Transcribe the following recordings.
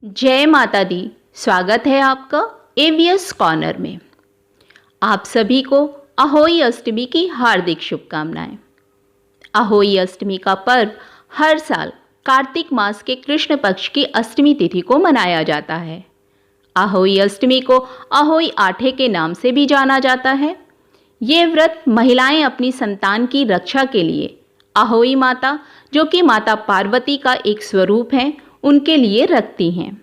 जय माता दी। स्वागत है आपका एवीएस कॉर्नर में। आप सभी को अहोई अष्टमी की हार्दिक शुभकामनाएं। अहोई अष्टमी का पर्व हर साल कार्तिक मास के कृष्ण पक्ष की अष्टमी तिथि को मनाया जाता है। अहोई अष्टमी को अहोई आठे के नाम से भी जाना जाता है। ये व्रत महिलाएं अपनी संतान की रक्षा के लिए अहोई माता, जो कि माता पार्वती का एक स्वरूप है, उनके लिए रखती हैं।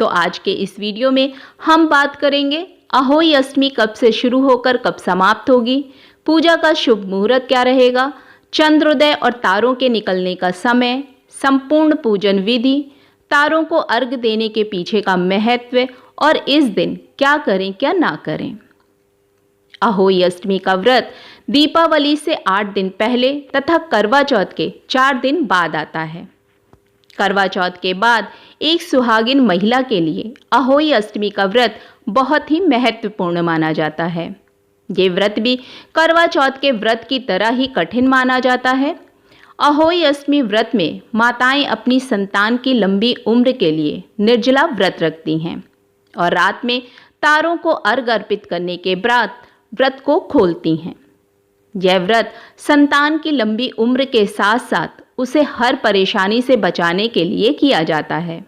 तो आज के इस वीडियो में हम बात करेंगे अहोई अष्टमी कब से शुरू होकर कब समाप्त होगी, पूजा का शुभ मुहूर्त क्या रहेगा, चंद्रोदय और तारों के निकलने का समय, संपूर्ण पूजन विधि, तारों को अर्घ देने के पीछे का महत्व और इस दिन क्या करें क्या ना करें। अहोई अष्टमी का व्रत दीपावली से 8 दिन पहले तथा करवा चौथ के 4 दिन बाद आता है। करवा चौथ के बाद एक सुहागिन महिला के लिए अहोई अष्टमी का व्रत बहुत ही महत्वपूर्ण माना जाता है। ये व्रत भी करवा चौथ के व्रत की तरह ही कठिन माना जाता है। अहोई अष्टमी व्रत में माताएं अपनी संतान की लंबी उम्र के लिए निर्जला व्रत रखती हैं और रात में तारों को अर्घ अर्पित करने के बाद व्रत को खोलती हैं। यह व्रत संतान की लंबी उम्र के साथ साथ उसे हर परेशानी से बचाने के लिए किया जाता है।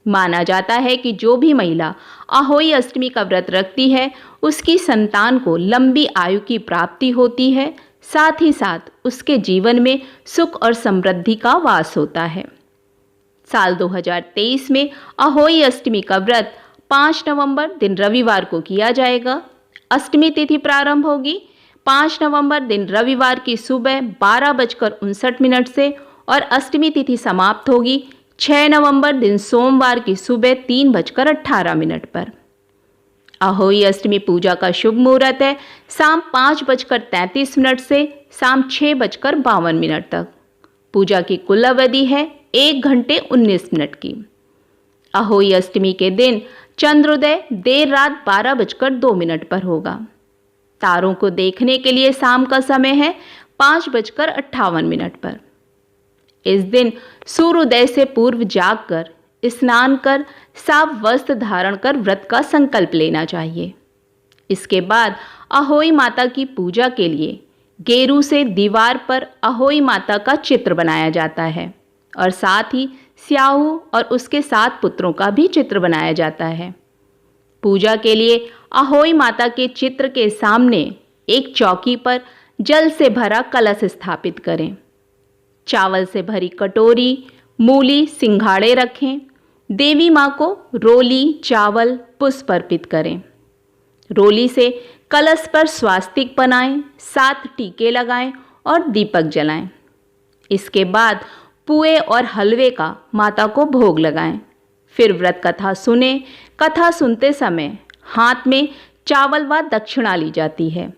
माना जाता है कि जो भी महिला अहोई अष्टमी का व्रत रखती है, उसकी संतान को लंबी आयु की प्राप्ति होती है, साथ ही साथ उसके जीवन में सुख और समृद्धि का वास होता है। साल 2023 में अहोई अष्टमी का व्रत 5 नवंबर दिन रविवार को किया जाएगा। अष्टमी तिथि प्रारंभ होगी 5 नवंबर दिन रविवार की सुबह 12:59 से और अष्टमी तिथि समाप्त होगी 6 नवंबर दिन सोमवार की सुबह 3:18 पर। अहोई अष्टमी पूजा का शुभ मुहूर्त है शाम 5:33 से शाम 6:52 तक। पूजा की कुल अवधि है 1 घंटे 19 मिनट की। अहोई अष्टमी के दिन चंद्रोदय देर रात 12:02 पर होगा। तारों को देखने के लिए शाम का समय है 5:58 पर। इस दिन सूर्योदय से पूर्व जागकर स्नान कर साफ वस्त्र धारण कर व्रत का संकल्प लेना चाहिए। इसके बाद अहोई माता की पूजा के लिए गेरू से दीवार पर अहोई माता का चित्र बनाया जाता है और साथ ही स्याहू और उसके 7 पुत्रों का भी चित्र बनाया जाता है। पूजा के लिए अहोई माता के चित्र के सामने एक चौकी पर जल से भरा कलश स्थापित करें। चावल से भरी कटोरी, मूली, सिंघाड़े रखें। देवी माँ को रोली, चावल, पुष्प अर्पित करें। रोली से कलश पर स्वास्तिक बनाएं, 7 टीके लगाएं और दीपक जलाएं। इसके बाद पुए और हलवे का माता को भोग लगाएं। फिर व्रत कथा सुने। कथा सुनते समय हाथ में चावल व दक्षिणा ली जाती है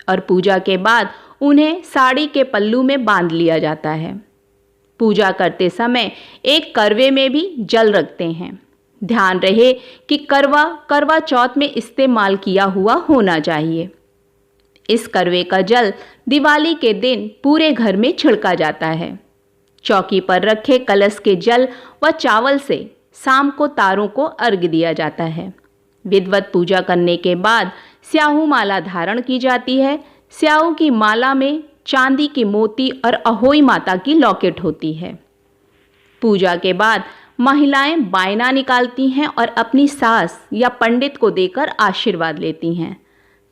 और पूजा के बाद उन्हें साड़ी के पल्लू में बांध लिया जाता है। पूजा करते समय एक करवे में भी जल रखते हैं। ध्यान रहे कि करवा चौथ में इस्तेमाल किया हुआ होना चाहिए। इस करवे का जल दिवाली के दिन पूरे घर में छिड़का जाता है। चौकी पर रखे कलश के जल व चावल से शाम को तारों को अर्घ दिया जाता है। विधिवत पूजा करने के बाद स्याहू माला धारण की जाती है। स्याहू की माला में चांदी की मोती और अहोई माता की लॉकेट होती है। पूजा के बाद महिलाएं बायना निकालती हैं और अपनी सास या पंडित को देकर आशीर्वाद लेती हैं।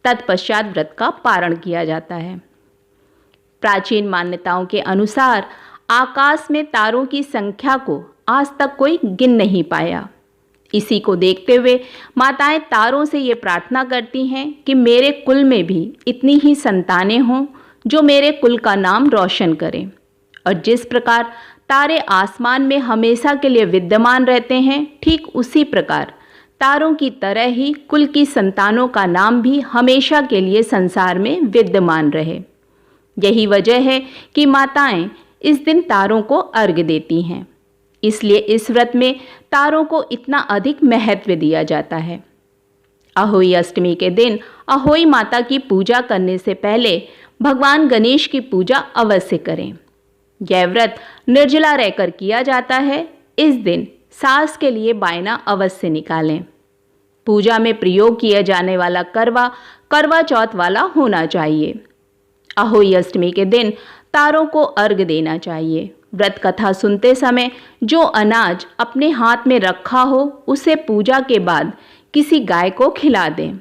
तत्पश्चात व्रत का पारण किया जाता है। प्राचीन मान्यताओं के अनुसार आकाश में तारों की संख्या को आज तक कोई गिन नहीं पाया। इसी को देखते हुए माताएं तारों से ये प्रार्थना करती हैं कि मेरे कुल में भी इतनी ही संतानें हों जो मेरे कुल का नाम रोशन करें। और जिस प्रकार तारे आसमान में हमेशा के लिए विद्यमान रहते हैं, ठीक उसी प्रकार तारों की तरह ही कुल की संतानों का नाम भी हमेशा के लिए संसार में विद्यमान रहे। यही वजह है कि माताएं इस दिन तारों को अर्घ देती हैं। इसलिए इस व्रत में तारों को इतना अधिक महत्व दिया जाता है। अहोई अष्टमी के दिन अहोई माता की पूजा करने से पहले भगवान गणेश की पूजा अवश्य करें। यह व्रत निर्जला रहकर किया जाता है। इस दिन सास के लिए बायना अवश्य निकालें। पूजा में प्रयोग किया जाने वाला करवा करवा चौथ वाला होना चाहिए। अहोई अष्टमी के दिन तारों को अर्घ देना चाहिए। व्रत कथा सुनते समय जो अनाज अपने हाथ में रखा हो उसे पूजा के बाद किसी गाय को खिला दें।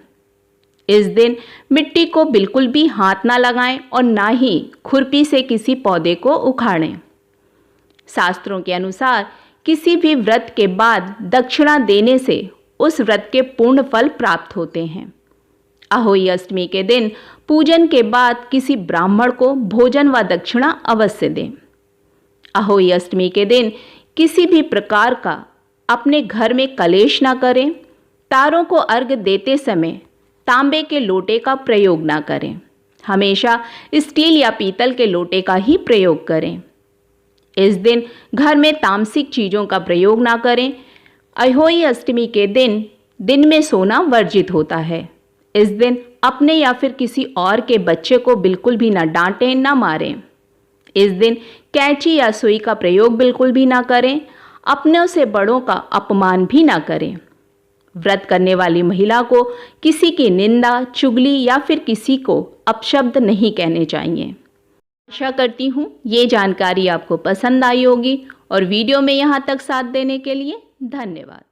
इस दिन मिट्टी को बिल्कुल भी हाथ ना लगाएं और ना ही खुरपी से किसी पौधे को उखाड़ें। शास्त्रों के अनुसार किसी भी व्रत के बाद दक्षिणा देने से उस व्रत के पूर्ण फल प्राप्त होते हैं। अहोई अष्टमी के दिन पूजन के बाद किसी ब्राह्मण को भोजन व दक्षिणा अवश्य दें। अहोई अष्टमी के दिन किसी भी प्रकार का अपने घर में कलेश ना करें। तारों को अर्घ देते समय तांबे के लोटे का प्रयोग ना करें। हमेशा स्टील या पीतल के लोटे का ही प्रयोग करें। इस दिन घर में तामसिक चीज़ों का प्रयोग ना करें। अहोई अष्टमी के दिन में सोना वर्जित होता है। इस दिन अपने या फिर किसी और के बच्चे को बिल्कुल भी ना डांटें ना मारें। इस दिन कैंची या सुई का प्रयोग बिल्कुल भी ना करें। अपनों से बड़ों का अपमान भी ना करें। व्रत करने वाली महिला को किसी की निंदा, चुगली या फिर किसी को अपशब्द नहीं कहने चाहिए। आशा करती हूँ ये जानकारी आपको पसंद आई होगी और वीडियो में यहाँ तक साथ देने के लिए धन्यवाद।